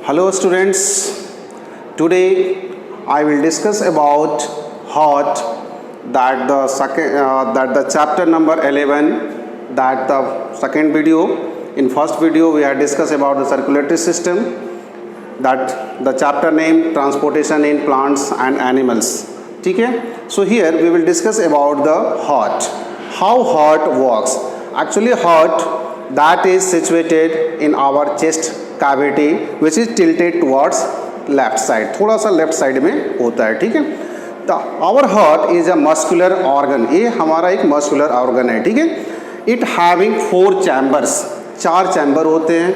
Hello students, today I will discuss about heart, that the chapter number 11, that the second video. In first video we had discussed about the circulatory system, that the chapter name transportation in plants and animals. ठीक है? So here we will discuss about the heart, how heart works. Actually heart that is situated in our chest cavity which is tilted towards left side, थोड़ा सा left side में होता है. ठीक है. तो our heart is a muscular organ, ये हमारा एक मस्कुलर ऑर्गन है. ठीक है. इट हैविंग 4 चैम्बर्स, 4 चैम्बर होते हैं.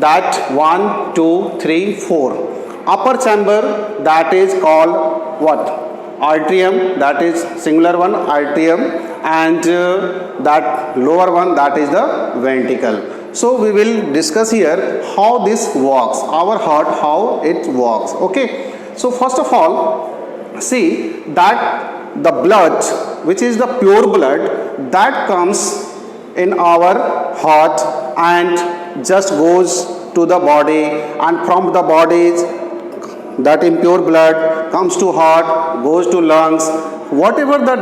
That 1 2 3 4. Upper chamber that is called what? Atrium, that is singular one, atrium, and that lower one, that is the ventricle. So we will discuss here how this works, our heart, how it works. Okay, so first of all, see that the blood, which is the pure blood, that comes in our heart and just goes to the body, and from the body that impure blood comes to heart, goes to lungs, whatever that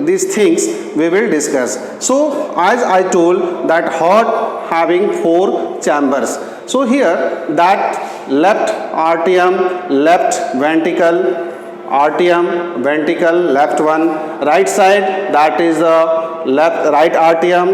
these things we will discuss. So as I told that heart having 4 chambers. So here that left atrium, left ventricle, atrium, ventricle, left one, right side that is the right atrium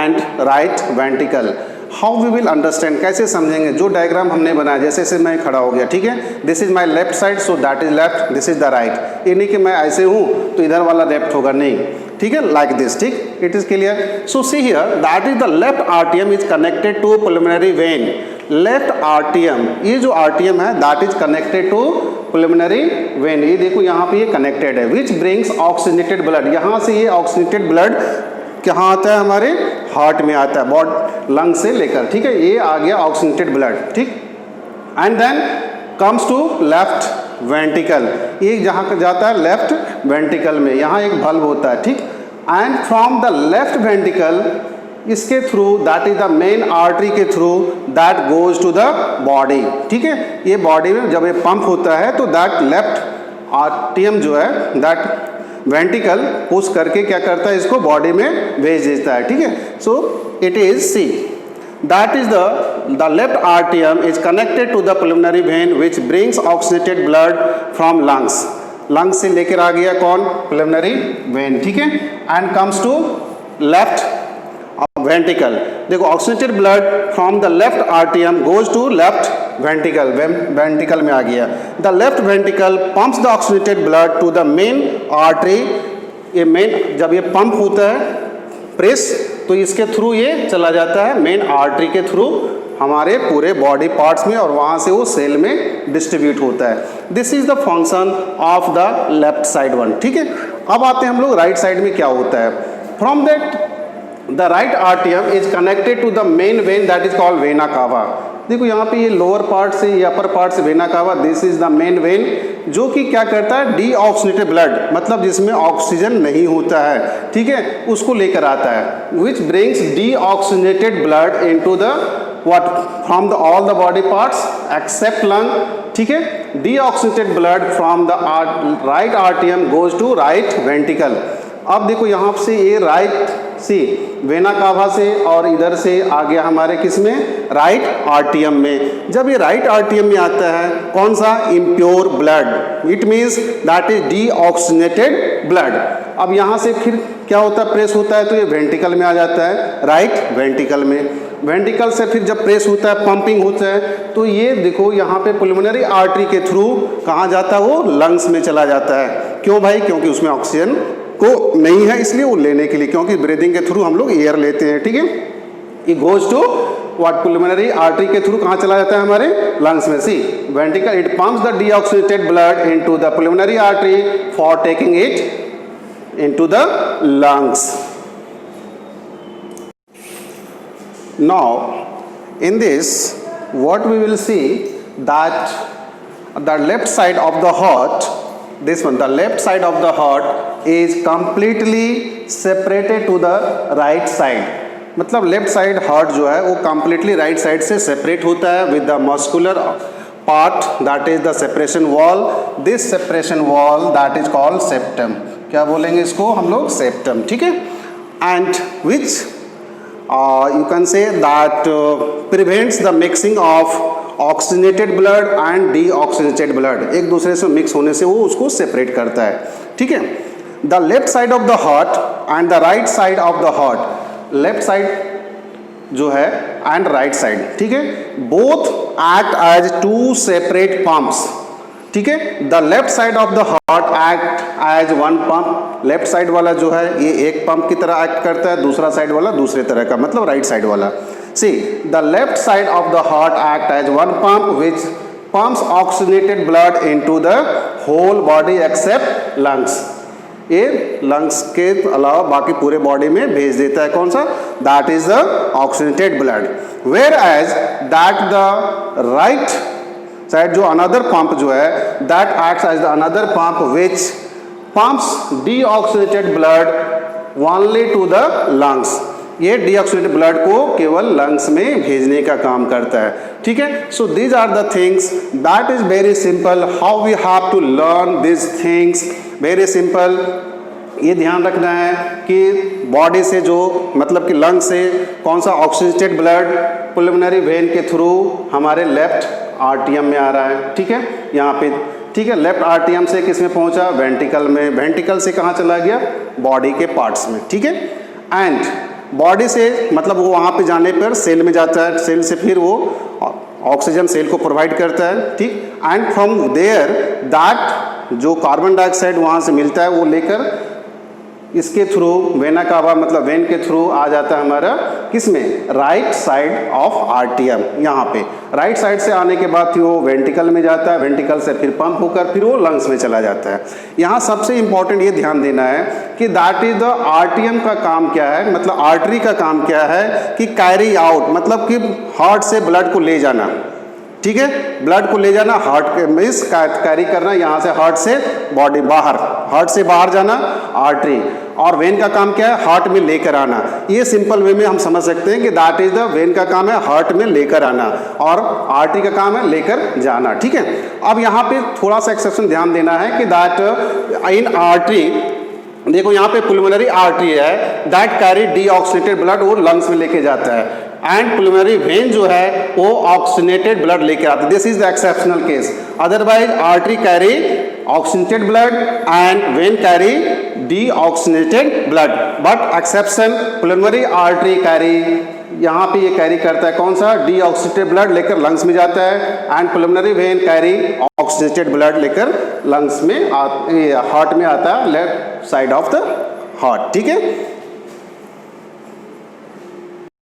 and right ventricle. How we will understand, कैसे समझेंगे? जो diagram हमने बनाया, जैसे से मैं खड़ा हो गया. ठीक है. This is my left side, so that is left, this is the right. ये नहीं कि मैं ऐसे हूँ तो इधर वाला लेफ्ट होगा, नहीं. ठीक है, लाइक दिस. ठीक, it is clear. So see here that is the left आर्टियम is connected to पुल्मोनरी when. Left आर्टियम, ये जो आर्टियम है that is connected to पुल्मोनरी when. ये देखो यहाँ पे ये कनेक्टेड है. विच ब्रिंग्स ऑक्सीजनेटेड ब्लड, यहाँ से ये ऑक्सीजनेटेड ब्लड कहाँ आता है? हमारे हार्ट में आता है, बॉडी लंग से लेकर. ठीक है, ये आ गया ऑक्सीजनेटेड ब्लड. ठीक, and then comes to left ventricle. ये जहाँ जाता है लेफ्ट वेंट्रिकल में, यहाँ एक बल्ब होता है. ठीक, and from the left ventricle, इसके through that is the main artery के through that goes to the body. ठीक है, ये बॉडी में जब ये पंप होता है तो दैट लेफ्ट आर्टियम जो है दैट वेंट्रिकल पुश करके क्या करता है? इसको बॉडी में भेज देता है. ठीक है. So it is see that is the left आर्टियम is connected to the pulmonary vein which brings oxygenated blood from lungs. Lungs से लेकर आ गया कौन? Pulmonary vein. ठीक है, and comes to left ventricle. देखो oxygenated blood from the left आर्टियम goes to left ventricle, ventricle में आ गया. The left ventricle pumps the oxygenated blood to the main artery. ये मेन जब ये पंप होता है प्रेस, तो इसके थ्रू ये चला जाता है मेन आर्टरी के थ्रू हमारे पूरे बॉडी पार्ट्स में, और वहाँ से वो सेल में डिस्ट्रीब्यूट होता है. This is the function of the left side one. ठीक है. अब आते हैं हम लोग राइट साइड में क्या होता है. फ्रॉम दैट द राइट आर्टियम is connected to the main vein that is called vena cava. देखो यहाँ पे ये लोअर पार्ट से, ये अपर पार्ट से vena cava, this is the main vein, जो कि क्या करता है? डीऑक्सीजनेटेड ब्लड, मतलब जिसमें ऑक्सीजन नहीं होता है. ठीक है, उसको लेकर आता है. Which brings deoxygenated blood into the what? From the all the body parts except lung. ठीक है. Deoxygenated blood from the right आर्टियम गोज टू राइट वेंट्रिकल. अब देखो यहाँ से ये राइट सी वेना कावा से और इधर से आ गया हमारे किस में? राइट आर्टियम में. जब ये राइट आर्टियम में आता है कौन सा? Impure blood. It means that is deoxygenated blood. अब यहाँ से फिर क्या होता है? प्रेस होता है तो ये वेंट्रिकल में आ जाता है, राइट वेंट्रिकल में. वेंट्रिकल से फिर जब प्रेस होता है, पंपिंग होता है, तो ये देखो यहाँ पे पुल्मोनरी आर्टरी के थ्रू कहाँ जाता है? वो लंग्स में चला जाता है. क्यों भाई? क्योंकि उसमें ऑक्सीजन को नहीं है, इसलिए वो लेने के लिए, क्योंकि ब्रीदिंग के थ्रू हम लोग एयर लेते हैं. ठीक है. ये goes to what? Pulmonary artery के थ्रू कहाँ चला जाता है? हमारे लंग्स में. See ventricle it pumps the deoxygenated blood into the pulmonary artery for taking it into the lungs. Now in this what we will see that the left side of the heart, this one, the left side of the heart is completely separated to the right side. मतलब left side heart जो है वो completely right side से separate होता है with the muscular part, that is the separation wall. This separation wall that is called septum. क्या बोलेंगे इसको हम लोग? septum. ठीक है. And which you can say that prevents the mixing of oxygenated blood and deoxygenated blood. एक दूसरे से मिक्स होने से वो उसको सेपरेट करता है. ठीक है. The left side of the heart and the right side of the heart. Left side जो है एंड राइट साइड, ठीक है, both act as two separate pumps. ठीक है. The left side of the heart act as one pump. Left side वाला जो है ये एक पंप की तरह एक्ट करता है, दूसरा साइड वाला दूसरे तरह का, मतलब राइट साइड वाला. See the left side of the heart act as one pump which pumps oxygenated blood into the whole body except lungs. ये लंग्स के अलावा बाकी पूरे बॉडी में भेज देता है. कौन सा? That is the oxygenated blood. Whereas that the right side जो अनदर पंप जो है that acts as the another pump which pumps deoxygenated blood only to the lungs. ये डीऑक्सीजनेटेड ब्लड को केवल लंग्स में भेजने का काम करता है. ठीक है. So these are the things. That is very simple. How we have to learn this things. Very simple. ये ध्यान रखना है कि बॉडी से जो मतलब कि लंग से कौन सा ऑक्सीजनेटेड ब्लड पुलमोनरी वेन के थ्रू हमारे लेफ्ट आर्टियम में आ रहा है. ठीक है. यहाँ पे ठीक है. लेफ्ट आर्टियम से किस में पहुँचा? वेंट्रिकल में. वेंट्रिकल से कहाँ चला गया? बॉडी के पार्ट्स में. ठीक है. एंड बॉडी से मतलब वो वहाँ पे जाने पर सेल में जाता है. सेल से फिर वो ऑक्सीजन सेल को प्रोवाइड करता है. ठीक. एंड फ्रॉम देयर दैट जो कार्बन डाइऑक्साइड वहाँ से मिलता है वो लेकर इसके थ्रू वेना कावा मतलब वेन के थ्रू आ जाता है हमारा किस में? राइट साइड ऑफ आर्टियम. यहाँ पे राइट साइड से आने के बाद फिर वो वेंट्रिकल में जाता है. वेंट्रिकल से फिर पंप होकर फिर वो लंग्स में चला जाता है. यहाँ सबसे इंपॉर्टेंट ये ध्यान देना है कि दैट इज द आर्टियम का काम क्या है, मतलब आर्टरी का काम क्या है कि कैरी आउट मतलब कि हार्ट से ब्लड को ले जाना. ठीक है. ब्लड को ले जाना हार्ट के मीन्स कैरी करना यहाँ से हार्ट से बॉडी बाहर, हार्ट से बाहर जाना आर्टरी. और वेन का काम क्या है? हार्ट में लेकर आना. ये सिंपल वे में हम समझ सकते हैं कि दैट इज द वेन का काम है हार्ट में लेकर आना और आर्टरी का काम है लेकर जाना. ठीक है. अब यहाँ पे थोड़ा सा एक्सेप्शन ध्यान देना है कि दैट इन आर्टरी देखो यहाँ पे पुलमोनरी आर्टरी है दैट कैरी डीऑक्सीजनेटेड ब्लड वो लंग्स में लेके जाता है. एंड पुलमोनरी वेन जो है वो ऑक्सीजनेटेड ब्लड लेके आता है. This is the exceptional case. Otherwise artery carry oxygenated blood and when carry deoxygenated blood. But exception pulmonary artery carry यहाँ पे ये कैरी करता है कौन सा? डीऑक्सीजनेटेड ब्लड लेकर लंग्स में जाता है. And pulmonary when carry oxygenated blood लेकर लंग्स में हार्ट में आता है left side of the heart. ठीक है.